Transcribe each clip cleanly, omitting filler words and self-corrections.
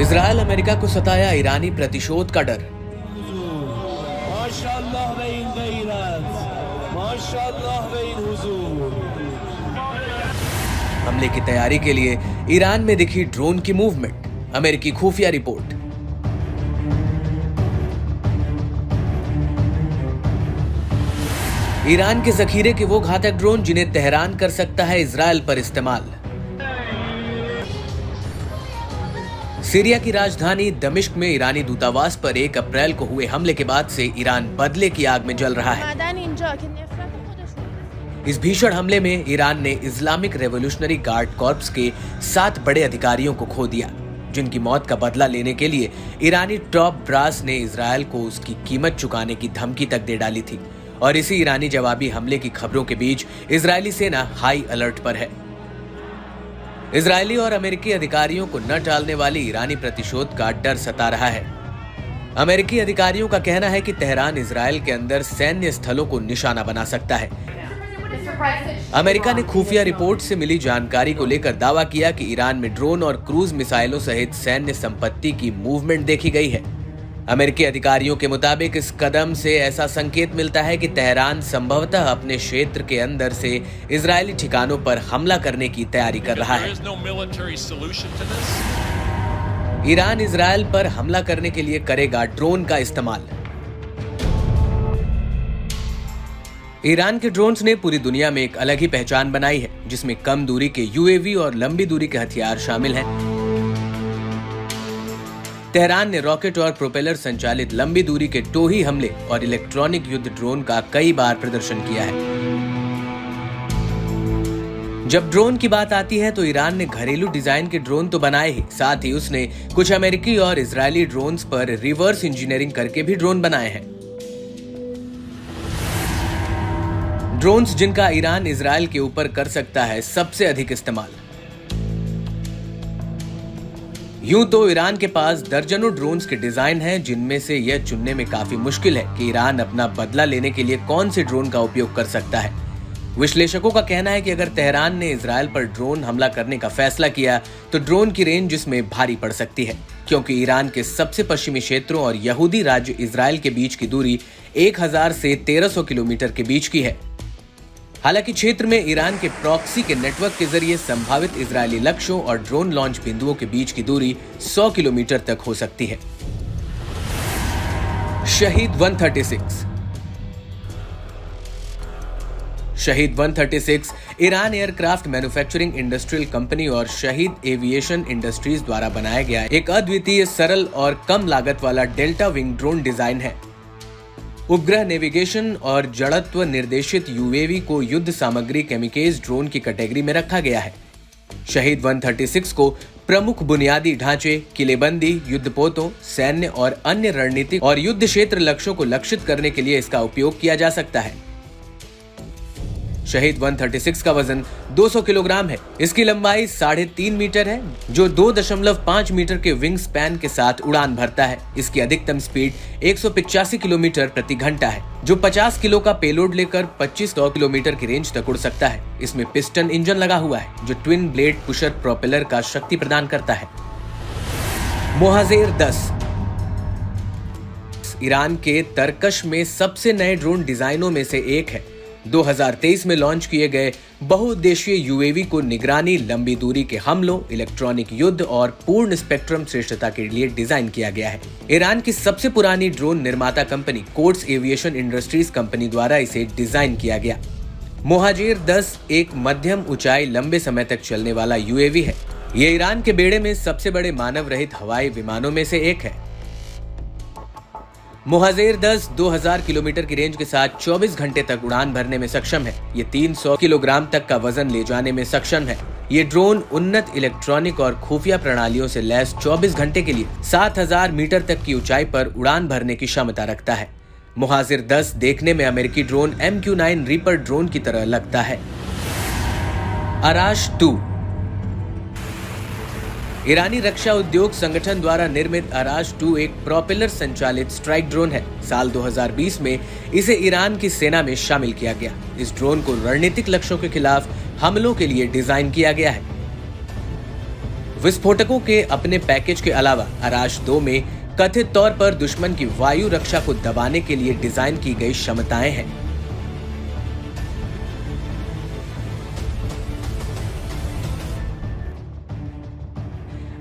Israel America को सताया ईरानी प्रतिशोध का डर। हमले की तैयारी के लिए ईरान में दिखी ड्रोन की मूवमेंट, अमेरिकी खुफिया रिपोर्ट। ईरान के जखीरे के वो घातक ड्रोन जिन्हें तेहरान कर सकता है इजराइल पर इस्तेमाल। सीरिया की राजधानी दमिश्क में ईरानी दूतावास पर 1 अप्रैल को हुए हमले के बाद से ईरान बदले की आग में जल रहा है। इस भीषण हमले में ईरान ने इस्लामिक रेवोल्यूशनरी गार्ड कॉर्प्स के 7 बड़े अधिकारियों को खो दिया, जिनकी मौत का बदला लेने के लिए ईरानी टॉप ब्रास ने इजराइल को उसकी कीमत चुकाने की धमकी तक दे डाली थी। और इसी ईरानी जवाबी हमले की खबरों के बीच इजरायली सेना हाई अलर्ट पर है। इजरायली और अमेरिकी अधिकारियों को न टालने वाली ईरानी प्रतिशोध का डर सता रहा है। अमेरिकी अधिकारियों का कहना है कि तेहरान इजराइल के अंदर सैन्य स्थलों को निशाना बना सकता है। अमेरिका ने खुफिया रिपोर्ट से मिली जानकारी को लेकर दावा किया कि ईरान में ड्रोन और क्रूज मिसाइलों सहित सैन्य संपत्ति की मूवमेंट देखी गई है। अमेरिकी अधिकारियों के मुताबिक इस कदम से ऐसा संकेत मिलता है कि तेहरान संभवतः अपने क्षेत्र के अंदर से इजरायली ठिकानों पर हमला करने की तैयारी कर रहा है। ईरान इजरायल पर हमला करने के लिए करेगा ड्रोन का इस्तेमाल। ईरान के ड्रोन्स ने पूरी दुनिया में एक अलग ही पहचान बनाई है, जिसमें कम दूरी के यूएवी और लंबी दूरी के हथियार शामिल हैं। तेहरान ने रॉकेट और प्रोपेलर संचालित लंबी दूरी के टोही हमले और इलेक्ट्रॉनिक युद्ध ड्रोन का कई बार प्रदर्शन किया है। जब ड्रोन की बात आती है तो ईरान ने घरेलू डिजाइन के ड्रोन तो बनाए ही, साथ ही उसने कुछ अमेरिकी और इजरायली ड्रोन्स पर रिवर्स इंजीनियरिंग करके भी ड्रोन बनाए हैं। ड्रोन्स जिनका ईरान इजरायल के ऊपर कर सकता है सबसे अधिक इस्तेमाल। यूं तो ईरान के पास दर्जनों ड्रोन्स के डिजाइन हैं, जिनमें से यह चुनने में काफी मुश्किल है कि ईरान अपना बदला लेने के लिए कौन से ड्रोन का उपयोग कर सकता है। विश्लेषकों का कहना है कि अगर तेहरान ने इजरायल पर ड्रोन हमला करने का फैसला किया तो ड्रोन की रेंज इसमें भारी पड़ सकती है, क्योंकि ईरान के सबसे पश्चिमी क्षेत्रों और यहूदी राज्य इजरायल के बीच की दूरी 1000 से 1300 किलोमीटर के बीच की है। हालांकि क्षेत्र में ईरान के प्रॉक्सी के नेटवर्क के जरिए संभावित इजरायली लक्ष्यों और ड्रोन लॉन्च बिंदुओं के बीच की दूरी 100 किलोमीटर तक हो सकती है। शहीद 136 Iran aircraft manufacturing industrial company और शहीद एविएशन इंडस्ट्रीज द्वारा बनाया गया एक अद्वितीय, सरल और कम लागत वाला डेल्टा विंग ड्रोन डिजाइन है। उपग्रह नेविगेशन और जड़त्व निर्देशित यूएवी को युद्ध सामग्री केमिकेज ड्रोन की कैटेगरी में रखा गया है। शहीद 136 को प्रमुख बुनियादी ढांचे, किलेबंदी, युद्धपोतों, सैन्य और अन्य रणनीतिक और युद्ध क्षेत्र लक्ष्यों को लक्षित करने के लिए इसका उपयोग किया जा सकता है। शहीद 136 का वजन 200 किलोग्राम है। इसकी लंबाई 3.5 मीटर है, जो 2.5 मीटर के विंग स्पैन के साथ उड़ान भरता है। इसकी अधिकतम स्पीड 185 किलोमीटर प्रति घंटा है, जो 50 किलो का पेलोड लेकर 2500 किलोमीटर की रेंज तक उड़ सकता है। इसमें पिस्टन इंजन लगा हुआ है, जो ट्विन ब्लेड पुशर प्रोपेलर का शक्ति प्रदान करता है। मोहाजेर 10 ईरान के तरकश में सबसे नए ड्रोन डिजाइनों में से एक है। 2023 में लॉन्च किए गए बहुउद्देशीय यूएवी को निगरानी, लंबी दूरी के हमलों, इलेक्ट्रॉनिक युद्ध और पूर्ण स्पेक्ट्रम श्रेष्ठता के लिए डिजाइन किया गया है। ईरान की सबसे पुरानी ड्रोन निर्माता company courts aviation industries company द्वारा इसे डिजाइन किया गया। मोहाजेर 10 एक मध्यम ऊंचाई, लंबे समय तक चलने वाला यूएवी है। ये ईरान के बेड़े में सबसे बड़े मानव रहित हवाई विमानों में से एक है। मोहाजेर 10 2000 किलोमीटर की रेंज के साथ 24 घंटे तक उड़ान भरने में सक्षम है। ये 300 किलोग्राम तक का वजन ले जाने में सक्षम है। ये ड्रोन उन्नत इलेक्ट्रॉनिक और खुफिया प्रणालियों से लैस 24 घंटे के लिए 7000 मीटर तक की ऊंचाई पर उड़ान भरने की क्षमता रखता है। मोहाजेर 10 देखने में अमेरिकी ड्रोन MQ-9 रीपर ड्रोन की तरह लगता है। अराश 2 ईरानी रक्षा उद्योग संगठन द्वारा निर्मित अराश 2 एक प्रोपेलर संचालित स्ट्राइक ड्रोन है। साल 2020 में इसे ईरान की सेना में शामिल किया गया। इस ड्रोन को रणनीतिक लक्ष्यों के खिलाफ हमलों के लिए डिजाइन किया गया है। विस्फोटकों के अपने पैकेज के अलावा अराश 2 में कथित तौर पर दुश्मन की वायु रक्षा को दबाने के लिए डिजाइन की गई क्षमताएं हैं।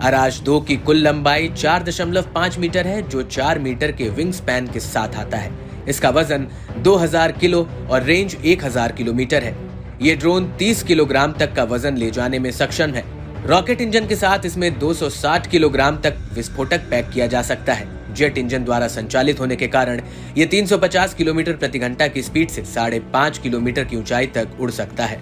अराश 2 की कुल लंबाई 4.5 मीटर है, जो 4 मीटर के विंग स्पैन के साथ आता है। इसका वजन 2000 किलो और रेंज 1000 किलोमीटर है। ये ड्रोन 30 किलोग्राम तक का वजन ले जाने में सक्षम है। रॉकेट इंजन के साथ इसमें 260 किलोग्राम तक विस्फोटक पैक किया जा सकता है। जेट इंजन द्वारा संचालित होने के कारण ये 350 किलोमीटर प्रति घंटा की स्पीड से 5.5 किलोमीटर की ऊंचाई तक उड़ सकता है।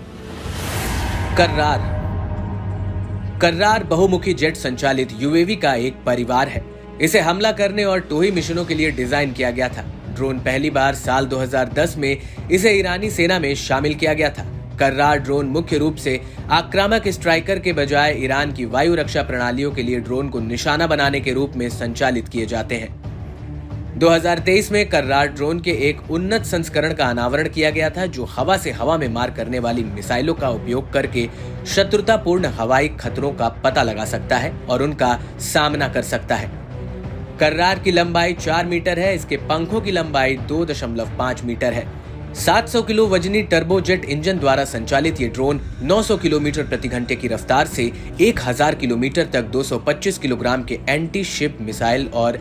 कर्रार बहुमुखी जेट संचालित यूएवी का एक परिवार है। इसे हमला करने और टोही मिशनों के लिए डिजाइन किया गया था। ड्रोन पहली बार साल 2010 में इसे ईरानी सेना में शामिल किया गया था। कर्रार ड्रोन मुख्य रूप से आक्रामक स्ट्राइकर के बजाय ईरान की वायु रक्षा प्रणालियों के लिए ड्रोन को निशाना बनाने के रूप में संचालित किए जाते हैं। 2023 में कर्रार ड्रोन के एक उन्नत संस्करण का अनावरण किया गया था, जो हवा से हवा में मार करने वाली मिसाइलों का उपयोग करके शत्रुतापूर्ण हवाई खतरों का पता लगा सकता है और उनका सामना कर सकता है। कर्रार की लंबाई 4 मीटर है। इसके पंखों की लंबाई 2.5 मीटर है। 700 किलो वजनी टर्बोजेट इंजन द्वारा संचालित ये ड्रोन 900 किलोमीटर प्रति घंटे की रफ्तार से 1000 किलोमीटर तक 225 किलोग्राम के एंटी शिप मिसाइल और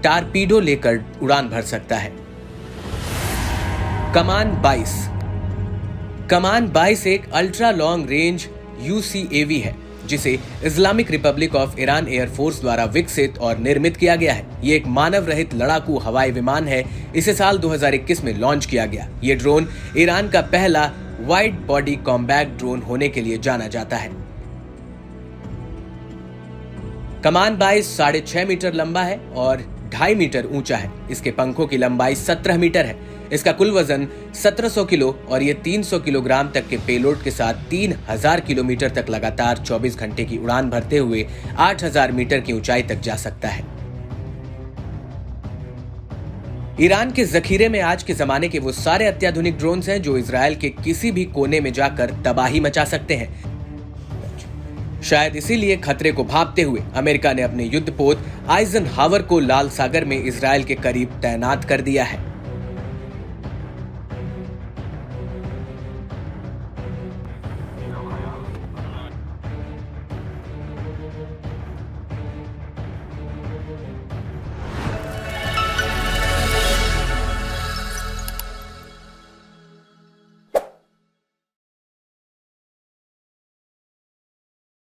टारपीडो लेकर उड़ान भर सकता है। कमान 22 एक अल्ट्रा लॉन्ग रेंज UCAV है, जिसे Islamic Republic of Iran air force द्वारा विकसित और निर्मित किया गया है। ये एक मानव रहित लड़ाकू हवाई विमान है। इसे साल 2021 में लॉन्च किया गया। ये ड्रोन ईरान का पहला वाइड बॉडी कॉम्बैक्ट ड्रोन होने के लिए जाना जाता है। कमान 22 6.5 मीटर लंबा है और 2.5 मीटर ऊंचा है। इसके पंखों की लंबाई 17 मीटर है। इसका कुल वजन 1700 किलो और ये 300 किलोग्राम तक के पेलोड के साथ 3000 किलोमीटर तक लगातार 24 घंटे की उड़ान भरते हुए 8000 मीटर की ऊंचाई तक जा सकता है। ईरान के जखीरे में आज के जमाने के वो सारे अत्याधुनिक ड्रोन्स हैं जो इजराइल के किसी भी कोने में जाकर तबाही मचा सकते हैं। शायद इसीलिए खतरे को भांपते हुए अमेरिका ने अपने युद्धपोत आइजनहावर को लाल सागर में इजराइल के करीब तैनात कर दिया है।